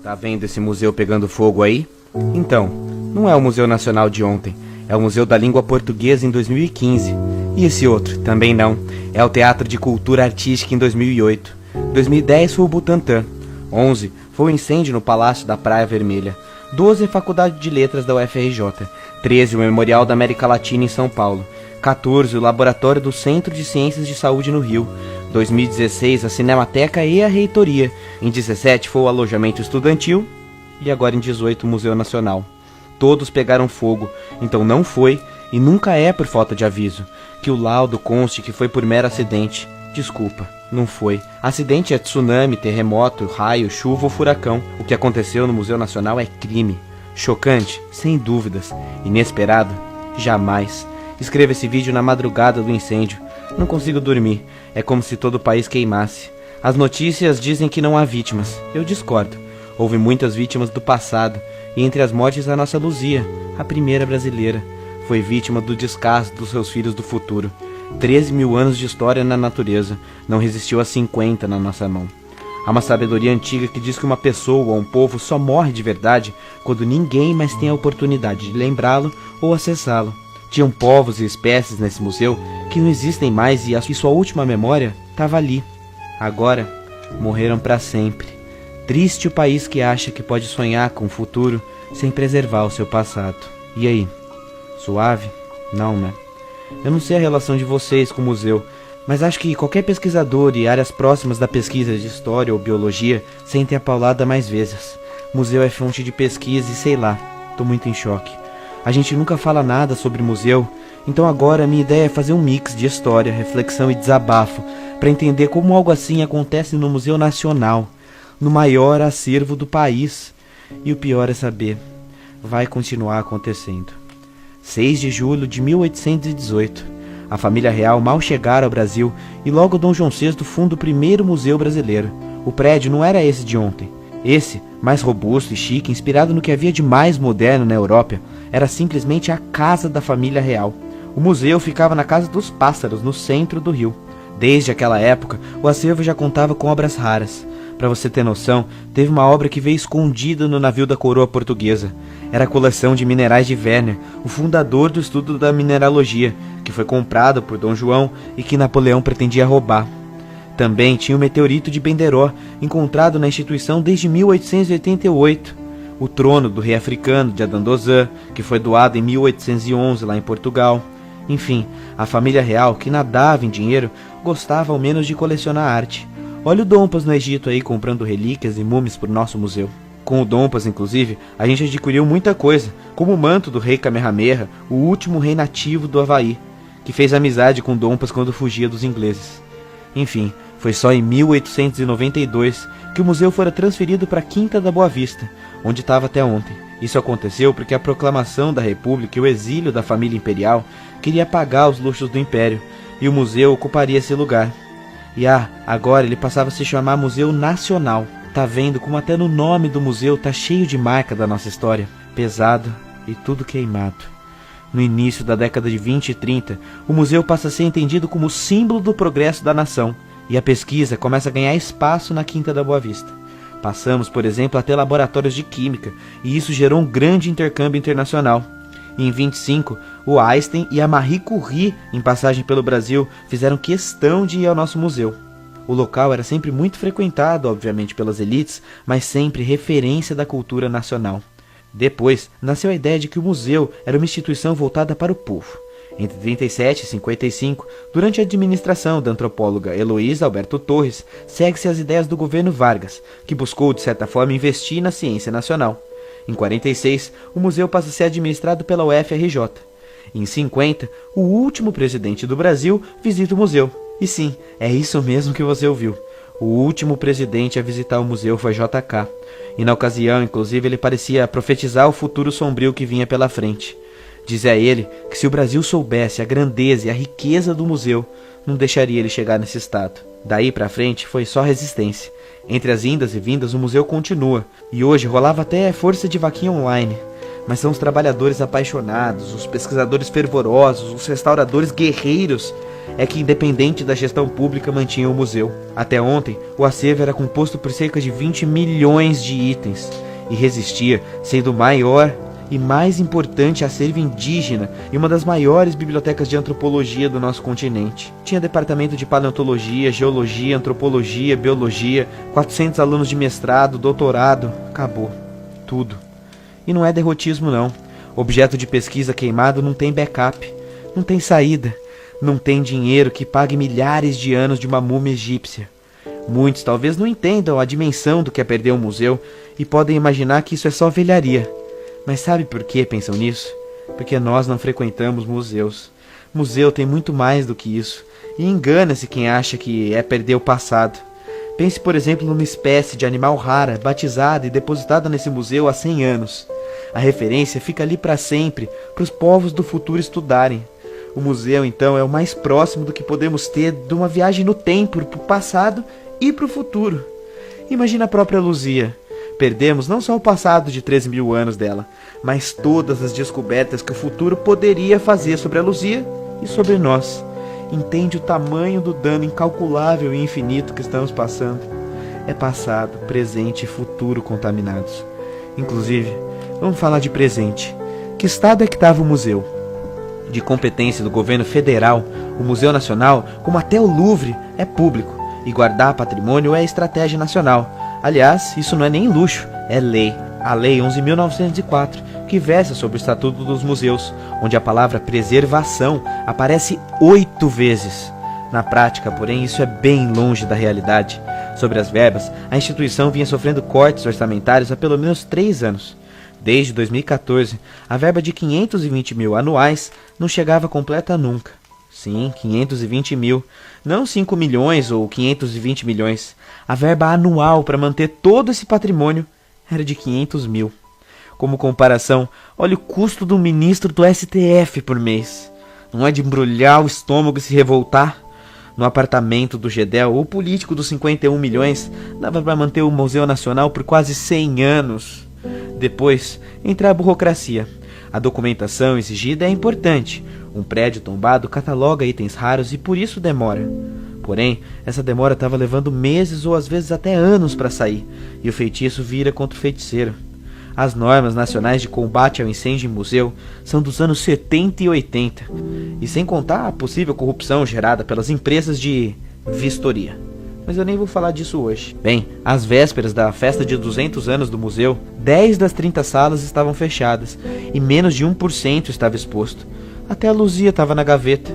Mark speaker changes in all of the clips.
Speaker 1: Tá vendo esse museu pegando fogo aí? Então, não é o Museu Nacional de ontem, é o Museu da Língua Portuguesa em 2015. E esse outro, também não, é o Teatro de Cultura Artística em 2008. 2010 foi o Butantã. 11 foi o incêndio no Palácio da Praia Vermelha. 12 a Faculdade de Letras da UFRJ. 13 o Memorial da América Latina em São Paulo. 14 o Laboratório do Centro de Ciências de Saúde no Rio. 2016 a Cinemateca e a Reitoria. Em 17 foi o alojamento estudantil. E agora em 18 o Museu Nacional. Todos pegaram fogo, então não foi e nunca é por falta de aviso. Que o laudo conste que foi por mero acidente. Desculpa, não foi. Acidente é tsunami, terremoto, raio, chuva ou furacão. O que aconteceu no Museu Nacional é crime. Chocante, sem dúvidas. Inesperado, jamais. Escreva esse vídeo na madrugada do incêndio. Não consigo dormir. É como se todo o país queimasse. As notícias dizem que não há vítimas. Eu discordo. Houve muitas vítimas do passado. E entre as mortes a nossa Luzia, a primeira brasileira. Foi vítima do descaso dos seus filhos do futuro. 13 mil anos de história na natureza. Não resistiu a 50 na nossa mão. Há uma sabedoria antiga que diz que uma pessoa ou um povo só morre de verdade quando ninguém mais tem a oportunidade de lembrá-lo ou acessá-lo. Tinham povos e espécies nesse museu que não existem mais e a sua última memória estava ali. Agora, morreram para sempre. Triste o país que acha que pode sonhar com o futuro sem preservar o seu passado. E aí? Suave? Não, né? Eu não sei a relação de vocês com o museu, mas acho que qualquer pesquisador e áreas próximas da pesquisa de história ou biologia sentem a paulada mais vezes. Museu é fonte de pesquisa e sei lá, tô muito em choque. A gente nunca fala nada sobre museu, então agora a minha ideia é fazer um mix de história, reflexão e desabafo para entender como algo assim acontece no Museu Nacional, no maior acervo do país. E o pior é saber, vai continuar acontecendo. 6 de julho de 1818. A família real mal chegara ao Brasil e logo Dom João VI funda o primeiro museu brasileiro. O prédio não era esse de ontem. Esse, mais robusto e chique, inspirado no que havia de mais moderno na Europa, era simplesmente a casa da família real. O museu ficava na Casa dos Pássaros, no centro do Rio. Desde aquela época, o acervo já contava com obras raras. Para você ter noção, teve uma obra que veio escondida no navio da coroa portuguesa. Era a coleção de minerais de Werner, o fundador do estudo da mineralogia, que foi comprado por Dom João e que Napoleão pretendia roubar. Também tinha o meteorito de Benderó, encontrado na instituição desde 1888. O trono do rei africano de Adandozan, que foi doado em 1811 lá em Portugal. Enfim, a família real, que nadava em dinheiro, gostava ao menos de colecionar arte. Olha o Dompas no Egito aí comprando relíquias e múmias para o nosso museu. Com o Dompas, inclusive, a gente adquiriu muita coisa, como o manto do rei Kamehameha, o último rei nativo do Havaí, que fez amizade com Dompas quando fugia dos ingleses. Enfim, foi só em 1892 que o museu fora transferido para a Quinta da Boa Vista, onde estava até ontem. Isso aconteceu porque a proclamação da República e o exílio da família imperial queria apagar os luxos do Império, e o museu ocuparia esse lugar. E agora ele passava a se chamar Museu Nacional. Tá vendo como até no nome do museu tá cheio de marca da nossa história? Pesado e tudo queimado. No início da década de 20 e 30, o museu passa a ser entendido como símbolo do progresso da nação, e a pesquisa começa a ganhar espaço na Quinta da Boa Vista. Passamos, por exemplo, a ter laboratórios de química, e isso gerou um grande intercâmbio internacional. Em 25, o Einstein e a Marie Curie, em passagem pelo Brasil, fizeram questão de ir ao nosso museu. O local era sempre muito frequentado, obviamente, pelas elites, mas sempre referência da cultura nacional. Depois, nasceu a ideia de que o museu era uma instituição voltada para o povo. Entre 37 e 55, durante a administração da antropóloga Heloísa Alberto Torres, segue-se as ideias do governo Vargas, que buscou, de certa forma, investir na ciência nacional. Em 46, o museu passa a ser administrado pela UFRJ. Em 50, o último presidente do Brasil visita o museu. E sim, é isso mesmo que você ouviu. O último presidente a visitar o museu foi JK. E na ocasião, inclusive, ele parecia profetizar o futuro sombrio que vinha pela frente. Dizia ele que se o Brasil soubesse a grandeza e a riqueza do museu, não deixaria ele chegar nesse estado. Daí pra frente foi só resistência. Entre as indas e vindas o museu continua, e hoje rolava até força de vaquinha online. Mas são os trabalhadores apaixonados, os pesquisadores fervorosos, os restauradores guerreiros é que, independente da gestão pública, mantinha o museu. Até ontem, o acervo era composto por cerca de 20 milhões de itens e resistia, sendo o maior e mais importante acervo indígena e uma das maiores bibliotecas de antropologia do nosso continente. Tinha departamento de paleontologia, geologia, antropologia, biologia, 400 alunos de mestrado, doutorado. Acabou. Tudo. E não é derrotismo, não. Objeto de pesquisa queimado não tem backup, não tem saída, não tem dinheiro que pague milhares de anos de uma múmia egípcia. Muitos talvez não entendam a dimensão do que é perder um museu e podem imaginar que isso é só velharia. Mas sabe por que pensam nisso? Porque nós não frequentamos museus. Museu tem muito mais do que isso, e engana-se quem acha que é perder o passado. Pense, por exemplo, numa espécie de animal rara, batizada e depositada nesse museu há 100 anos. A referência fica ali para sempre, para os povos do futuro estudarem. O museu, então, é o mais próximo do que podemos ter de uma viagem no tempo, para o passado e para o futuro. Imagina a própria Luzia. Perdemos não só o passado de 13 mil anos dela, mas todas as descobertas que o futuro poderia fazer sobre a Luzia e sobre nós. Entende o tamanho do dano incalculável e infinito que estamos passando? É passado, presente e futuro contaminados. Inclusive, vamos falar de presente. Que estado é que estava o museu? De competência do governo federal, o Museu Nacional, como até o Louvre, é público, e guardar patrimônio é estratégia nacional. Aliás, isso não é nem luxo, é lei. A Lei 11.904, que versa sobre o Estatuto dos Museus, onde a palavra preservação aparece 8 vezes. Na prática, porém, isso é bem longe da realidade. Sobre as verbas, a instituição vinha sofrendo cortes orçamentários há pelo menos 3 anos. Desde 2014, a verba de 520 mil anuais não chegava completa nunca. Sim, 520 mil, não 5 milhões ou 520 milhões. A verba anual para manter todo esse patrimônio era de 500 mil. Como comparação, olha o custo do ministro do STF por mês. Não é de embrulhar o estômago e se revoltar? No apartamento do Gedel, o político dos 51 milhões dava para manter o Museu Nacional por quase 100 anos. Depois, entra a burocracia. A documentação exigida é importante. Um prédio tombado cataloga itens raros e por isso demora. Porém, essa demora estava levando meses ou às vezes até anos para sair, e o feitiço vira contra o feiticeiro. As normas nacionais de combate ao incêndio em museu são dos anos 70 e 80, e sem contar a possível corrupção gerada pelas empresas de vistoria. Mas eu nem vou falar disso hoje. Bem, às vésperas da festa de 200 anos do museu, 10 das 30 salas estavam fechadas, e menos de 1% estava exposto. Até a Luzia estava na gaveta.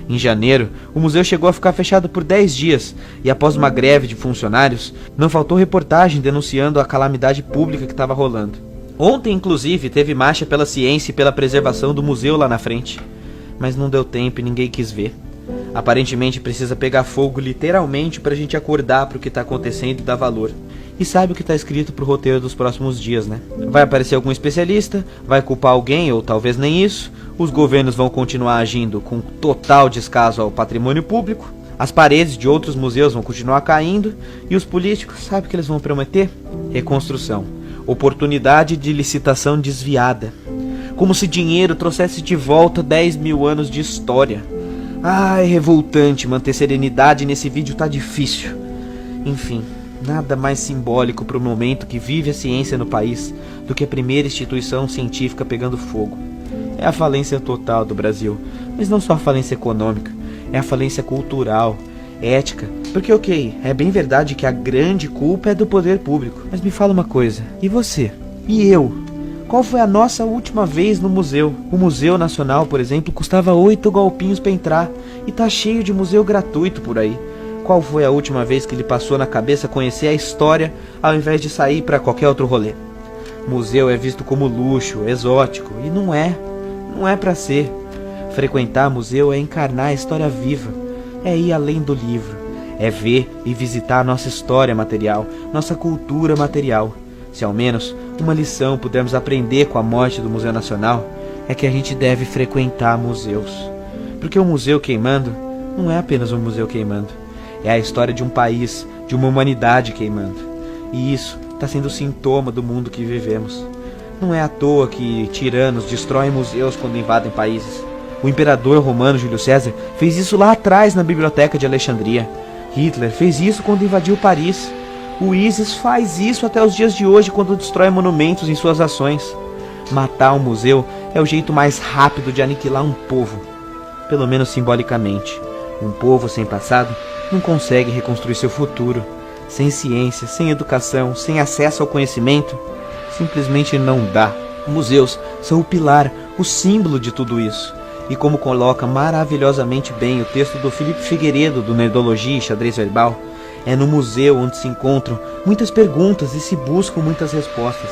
Speaker 1: Em janeiro, o museu chegou a ficar fechado por 10 dias, e após uma greve de funcionários, não faltou reportagem denunciando a calamidade pública que estava rolando. Ontem, inclusive, teve marcha pela ciência e pela preservação do museu lá na frente. Mas não deu tempo e ninguém quis ver. Aparentemente precisa pegar fogo literalmente pra gente acordar pro que tá acontecendo e dar valor. E sabe o que tá escrito pro roteiro dos próximos dias, né? Vai aparecer algum especialista, vai culpar alguém ou talvez nem isso, os governos vão continuar agindo com total descaso ao patrimônio público, as paredes de outros museus vão continuar caindo e os políticos, sabe o que eles vão prometer? Reconstrução. Oportunidade de licitação desviada. Como se dinheiro trouxesse de volta 10 mil anos de história. É revoltante, manter serenidade nesse vídeo tá difícil. Enfim, nada mais simbólico para o momento que vive a ciência no país do que a primeira instituição científica pegando fogo. É a falência total do Brasil, mas não só a falência econômica, é a falência cultural, ética, porque ok, é bem verdade que a grande culpa é do poder público, mas me fala uma coisa, e você? E eu? Qual foi a nossa última vez no museu? O Museu Nacional, por exemplo, custava 8 golpinhos para entrar e tá cheio de museu gratuito por aí. Qual foi a última vez que lhe passou na cabeça conhecer a história ao invés de sair para qualquer outro rolê? Museu é visto como luxo, exótico, e não é para ser. Frequentar museu é encarnar a história viva, é ir além do livro, é ver e visitar a nossa história material, nossa cultura material. Se ao menos uma lição pudermos aprender com a morte do Museu Nacional, é que a gente deve frequentar museus. Porque o museu queimando não é apenas um museu queimando, é a história de um país, de uma humanidade queimando. E isso está sendo sintoma do mundo que vivemos. Não é à toa que tiranos destroem museus quando invadem países. O imperador romano Júlio César fez isso lá atrás na biblioteca de Alexandria. Hitler fez isso quando invadiu Paris. O ISIS faz isso até os dias de hoje quando destrói monumentos em suas ações. Matar um museu é o jeito mais rápido de aniquilar um povo, pelo menos simbolicamente. Um povo sem passado não consegue reconstruir seu futuro. Sem ciência, sem educação, sem acesso ao conhecimento, simplesmente não dá. Museus são o pilar, o símbolo de tudo isso. E como coloca maravilhosamente bem o texto do Felipe Figueiredo, do Nerdologia e Xadrez Verbal, é no museu onde se encontram muitas perguntas e se buscam muitas respostas.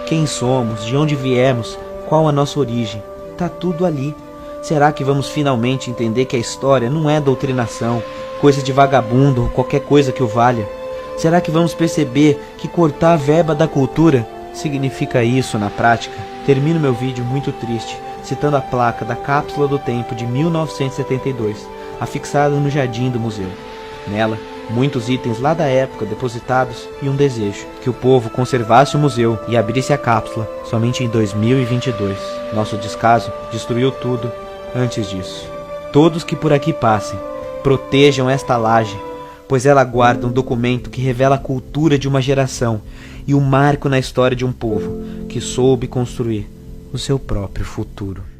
Speaker 1: Quem somos? De onde viemos? Qual a nossa origem? Tá tudo ali. Será que vamos finalmente entender que a história não é doutrinação, coisa de vagabundo ou qualquer coisa que o valha? Será que vamos perceber que cortar a verba da cultura significa isso na prática? Termino meu vídeo muito triste, citando a placa da Cápsula do Tempo de 1972, afixada no jardim do museu. Nela, muitos itens lá da época depositados e um desejo, que o povo conservasse o museu e abrisse a cápsula somente em 2022. Nosso descaso destruiu tudo antes disso. Todos que por aqui passem, protejam esta laje, pois ela guarda um documento que revela a cultura de uma geração e um marco na história de um povo que soube construir o seu próprio futuro.